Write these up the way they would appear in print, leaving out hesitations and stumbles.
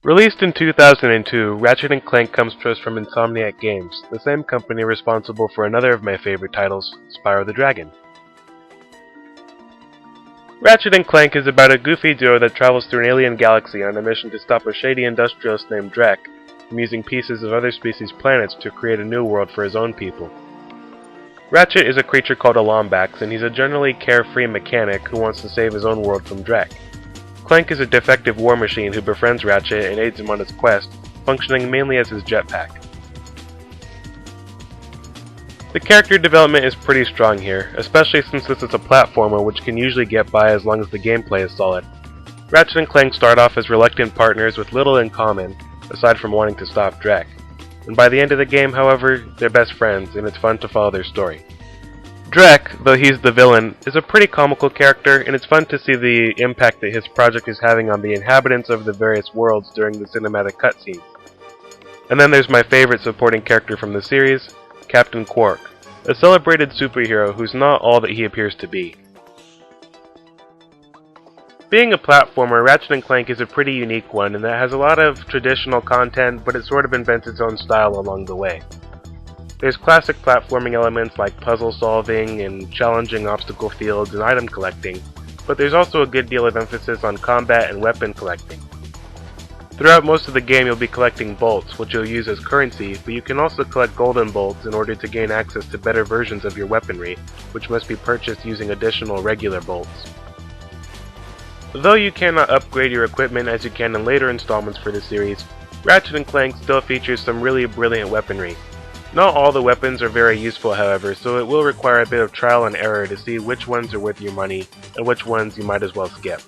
Released in 2002, Ratchet and Clank comes to us from Insomniac Games, the same company responsible for another of my favorite titles, Spyro the Dragon. Ratchet and Clank is about a goofy duo that travels through an alien galaxy on a mission to stop a shady industrialist named Drek from using pieces of other species' planets to create a new world for his own people. Ratchet is a creature called a Lombax, and he's a generally carefree mechanic who wants to save his own world from Drek. Clank is a defective war machine who befriends Ratchet and aids him on his quest, functioning mainly as his jetpack. The character development is pretty strong here, especially since this is a platformer which can usually get by as long as the gameplay is solid. Ratchet and Clank start off as reluctant partners with little in common, aside from wanting to stop Drek. And by the end of the game, however, they're best friends, and it's fun to follow their story. Drek, though he's the villain, is a pretty comical character, and it's fun to see the impact that his project is having on the inhabitants of the various worlds during the cinematic cutscenes. And then there's my favorite supporting character from the series, Captain Quark, a celebrated superhero who's not all that he appears to be. Being a platformer, Ratchet & Clank is a pretty unique one in that it has a lot of traditional content, but it sort of invents its own style along the way. There's classic platforming elements like puzzle solving and challenging obstacle fields and item collecting, but there's also a good deal of emphasis on combat and weapon collecting. Throughout most of the game you'll be collecting bolts, which you'll use as currency, but you can also collect golden bolts in order to gain access to better versions of your weaponry, which must be purchased using additional regular bolts. Though you cannot upgrade your equipment as you can in later installments for the series, Ratchet & Clank still features some really brilliant weaponry. Not all the weapons are very useful, however, so it will require a bit of trial and error to see which ones are worth your money and which ones you might as well skip.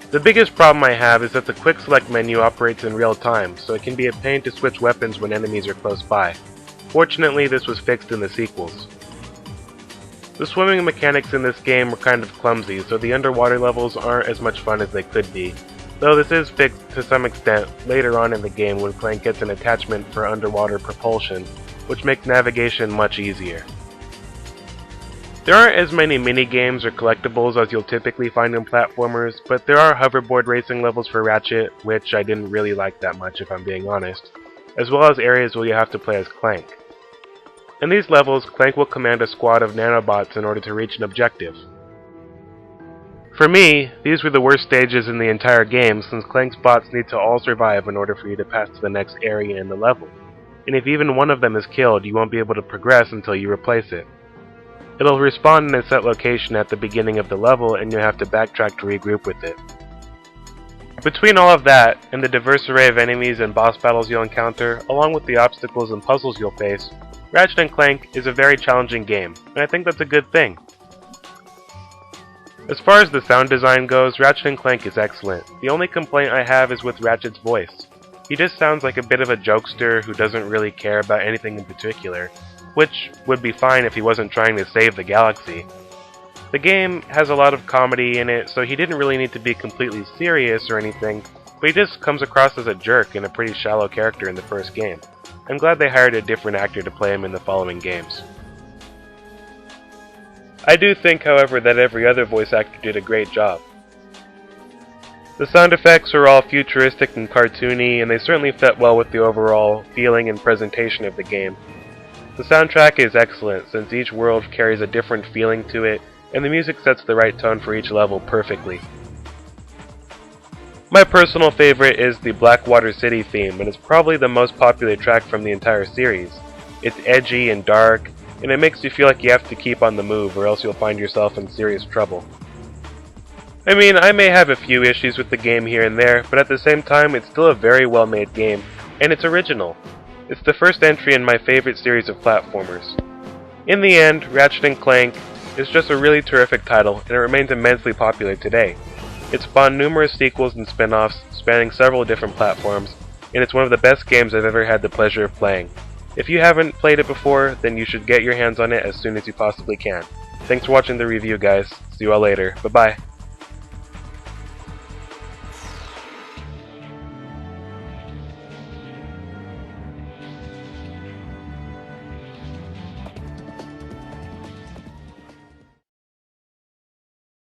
The biggest problem I have is that the quick select menu operates in real time, so it can be a pain to switch weapons when enemies are close by. Fortunately, this was fixed in the sequels. The swimming mechanics in this game were kind of clumsy, so the underwater levels aren't as much fun as they could be. Though this is fixed to some extent later on in the game when Clank gets an attachment for underwater propulsion, which makes navigation much easier. There aren't as many mini-games or collectibles as you'll typically find in platformers, but there are hoverboard racing levels for Ratchet, which I didn't really like that much if I'm being honest, as well as areas where you have to play as Clank. In these levels, Clank will command a squad of nanobots in order to reach an objective. For me, these were the worst stages in the entire game since Clank's bots need to all survive in order for you to pass to the next area in the level, and if even one of them is killed, you won't be able to progress until you replace it. It'll respawn in a set location at the beginning of the level and you'll have to backtrack to regroup with it. Between all of that, and the diverse array of enemies and boss battles you'll encounter, along with the obstacles and puzzles you'll face, Ratchet & Clank is a very challenging game, and I think that's a good thing. As far as the sound design goes, Ratchet & Clank is excellent. The only complaint I have is with Ratchet's voice. He just sounds like a bit of a jokester who doesn't really care about anything in particular, which would be fine if he wasn't trying to save the galaxy. The game has a lot of comedy in it, so he didn't really need to be completely serious or anything, but he just comes across as a jerk and a pretty shallow character in the first game. I'm glad they hired a different actor to play him in the following games. I do think, however, that every other voice actor did a great job. The sound effects are all futuristic and cartoony, and they certainly fit well with the overall feeling and presentation of the game. The soundtrack is excellent, since each world carries a different feeling to it, and the music sets the right tone for each level perfectly. My personal favorite is the Blackwater City theme, and it's probably the most popular track from the entire series. It's edgy and dark, and it makes you feel like you have to keep on the move or else you'll find yourself in serious trouble. I mean, I may have a few issues with the game here and there, but at the same time it's still a very well made game, and it's original. It's the first entry in my favorite series of platformers. In the end, Ratchet & Clank is just a really terrific title, and it remains immensely popular today. It spawned numerous sequels and spin-offs, spanning several different platforms, and it's one of the best games I've ever had the pleasure of playing. If you haven't played it before, then you should get your hands on it as soon as you possibly can. Thanks for watching the review, guys. See you all later. Bye-bye.